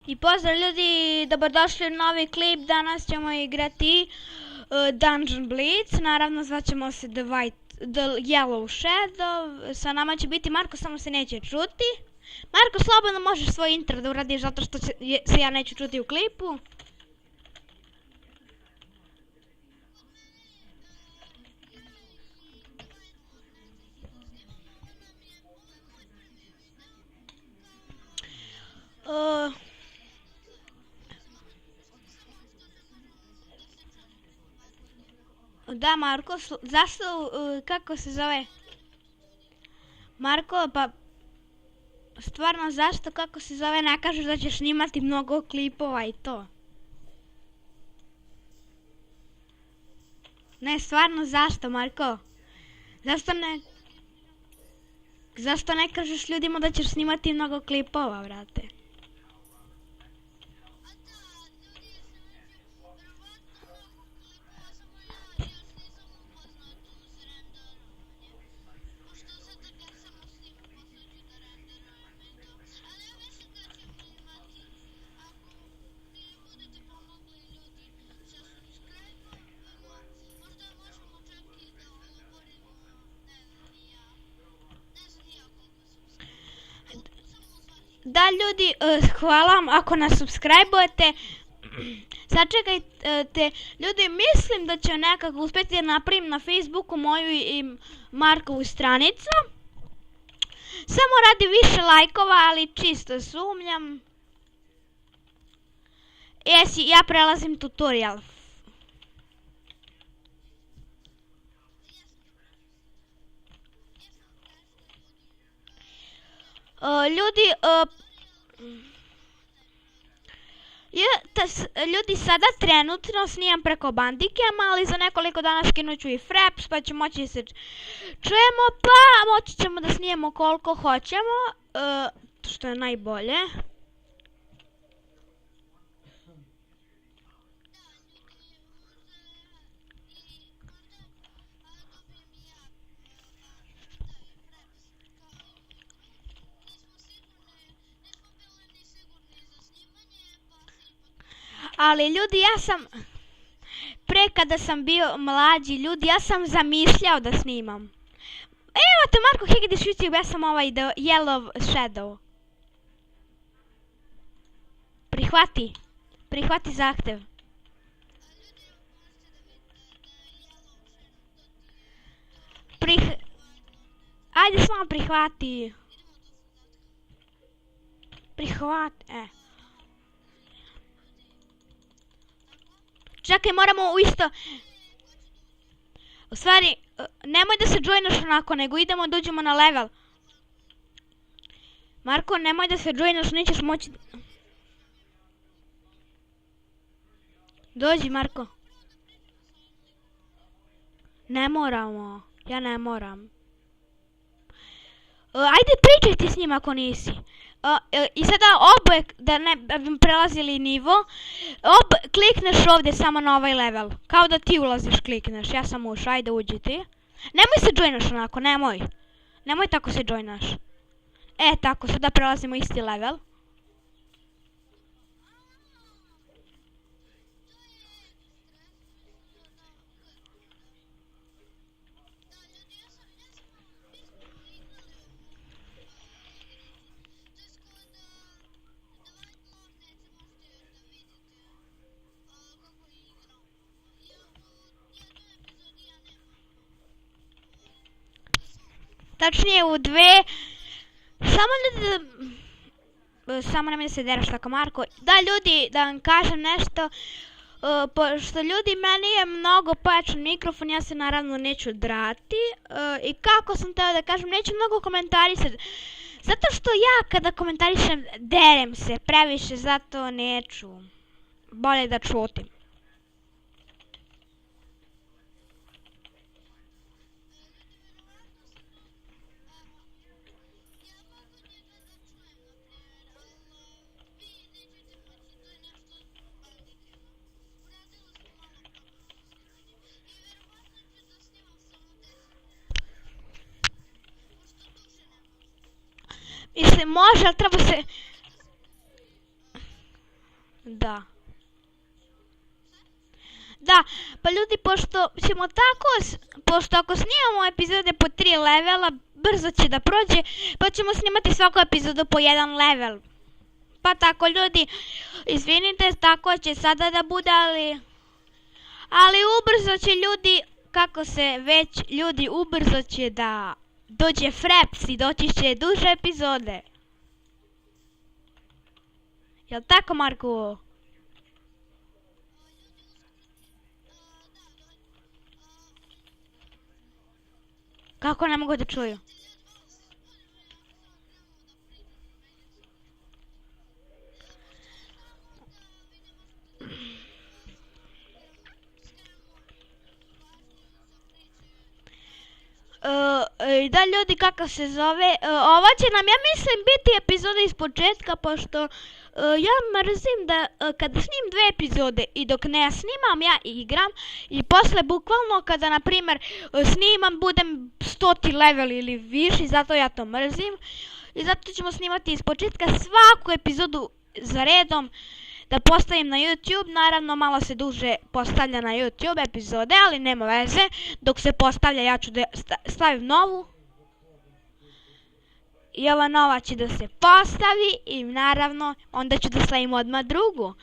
I pozdrav ljudi, dobrodošli u novi klip. Danas ćemo igrati Dungeon Blitz. Naravno zvaćemo se The Yellow Shadow. Sa nama će biti Marko, samo se neće čuti. Marko, slobodno možeš svoj intro da uradiš zato što se ja neću čuti u klipu. Da, Marko, zašto, kako se zove? Marko, pa stvarno zašto, kako se zove, ne kažeš da ćeš snimati mnogo klipova i to? Ne, stvarno zašto, Marko? Zašto ne kažeš ljudima da ćeš snimati mnogo klipova, brate? Da ljudi, hvala vam ako nas subscribe-ujete. Sačekajte, ljudi, mislim da će nekako uspjeti da napravim na Facebooku moju i Markovu stranicu. Samo radi više lajkova, ali čisto sumnjam. Ja prelazim tutorial. Ljudi, sada trenutno snimam preko Bandicama, ali za nekoliko dana skinut ću i Fraps, pa će moći se čujemo, pa moći ćemo da snimamo koliko hoćemo, što je najbolje. Ali ljudi, pre kada sam bio mlađi, ljudi, ja sam zamišljao da snimam. Evo te, Marko Hegediš YouTube, ja sam ovaj The Yellow Shadow. Prihvati zahtev. Ajde samo prihvati. Čekaj, moramo u isto... U stvari, nemoj da se joinaš onako, nego idemo da uđemo na level. Marko, nemoj da se joinaš, nećeš moći... Dođi, Marko. Ne moramo, ja ne moram. Ajde, pričaj ti s njim ako nisi. I sada oboje, da ne bi prelazili nivo, klikneš ovdje samo na ovaj level. Kao da ti ulaziš, klikneš. Ja sam ušao, ajde uđi ti. Nemoj se joinaš onako, nemoj. Nemoj tako se joinaš. Tako, sada prelazimo isti level. Tačnije u dve. Samo nemoj da se deraš tako, Marko. Da, ljudi, da vam kažem nešto. Pošto ljudi, meni je mnogo pojačan mikrofon, ja se naravno neću drati. I kako sam teo da kažem, neću mnogo komentarisati. Zato što ja kada komentarišem, derem se previše, zato neću. Bolje da čutim. Mislim, može, ali treba se... Da. Da, pa ljudi, pošto ćemo tako, pošto ako snimamo epizode po 3 levela, brzo će da prođe, pa ćemo snimati svaku epizodu po 1 level. Pa tako ljudi, izvinite, tako će sada da bude, ali ubrzo će ljudi, ubrzo će da dođe Fraps i doći će duže epizode. Jel tako, Marko? Kako ne mogu da čuju? Da ljudi, kako se zove, ovo će nam, ja mislim, biti epizoda iz početka, pošto ja mrzim da kada snimim 2 epizode i dok ne snimam ja igram i posle bukvalno kada na primjer snimam budem 100. level ili viši, zato ja to mrzim i zato ćemo snimati iz početka svaku epizodu za redom da postavim na YouTube. Naravno malo se duže postavlja na YouTube epizode, ali nema veze, dok se postavlja ja ću da stavim novu. I ova nova će da se postavi i naravno onda ću da stavim odmah drugu.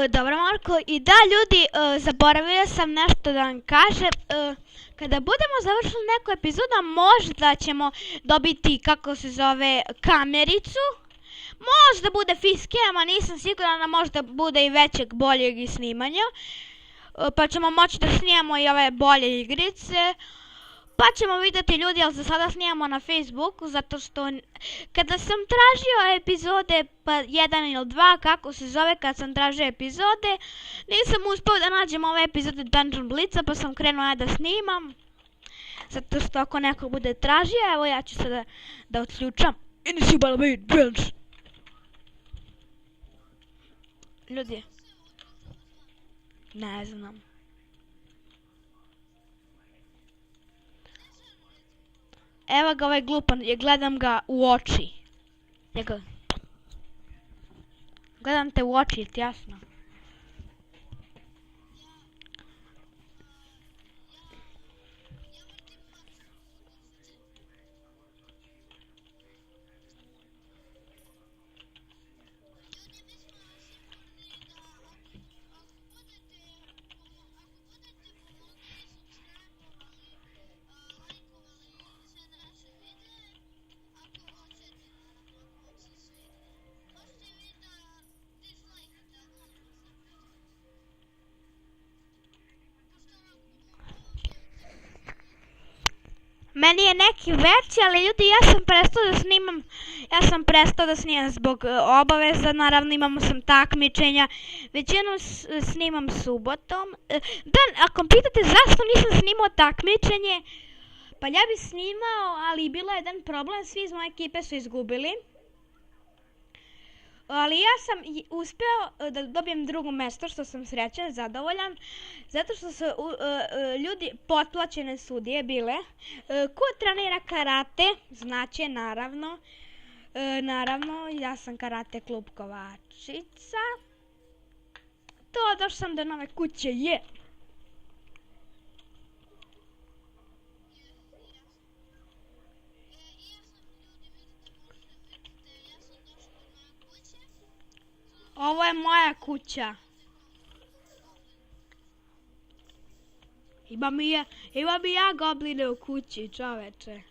Dobro, Marko, i da ljudi, zaboravila sam nešto da vam kažem, kada budemo završili neku epizodu možda ćemo dobiti, kako se zove, kamericu, možda bude facecam, nisam sigurna, možda bude i većeg, boljeg i snimanja, pa ćemo moći da snimamo i ove bolje igrice. Pa ćemo vidjeti ljudi, ali za sada snimamo na Facebooku, zato što kada sam tražio epizode, pa 1 ili 2, kako se zove, kad sam tražio epizode, nisam uspio da nađem ove epizode Dungeon Blitza, pa sam krenuo ja da snimam. Zato što ako neko bude tražio, evo ja ću sada da odključam Invincible Main Branch. Ljudi, ne znam. Evo ga ovaj glupan, gledam ga u oči. Gledam te u oči, je ti jasno? Meni je neki veći, ali ljudi, ja sam prestao da snimam zbog obaveza, naravno imamo sam takmičenja, većinom snimam subotom. Ako pitate zašto nisam snimao takmičenje, pa ja bi snimao, ali bilo je jedan problem, svi iz moje ekipe su izgubili. Ali ja sam uspio da dobijem drugo mjesto, što sam srećan, zadovoljan, zato što su ljudi, potplaćene sudije bile. Ko trenira karate, znači naravno, ja sam karate klub Kovačica. Došao sam do nove kuće, je. Ovo je moja kuća. Imam i ja gobline u kući, čoveče.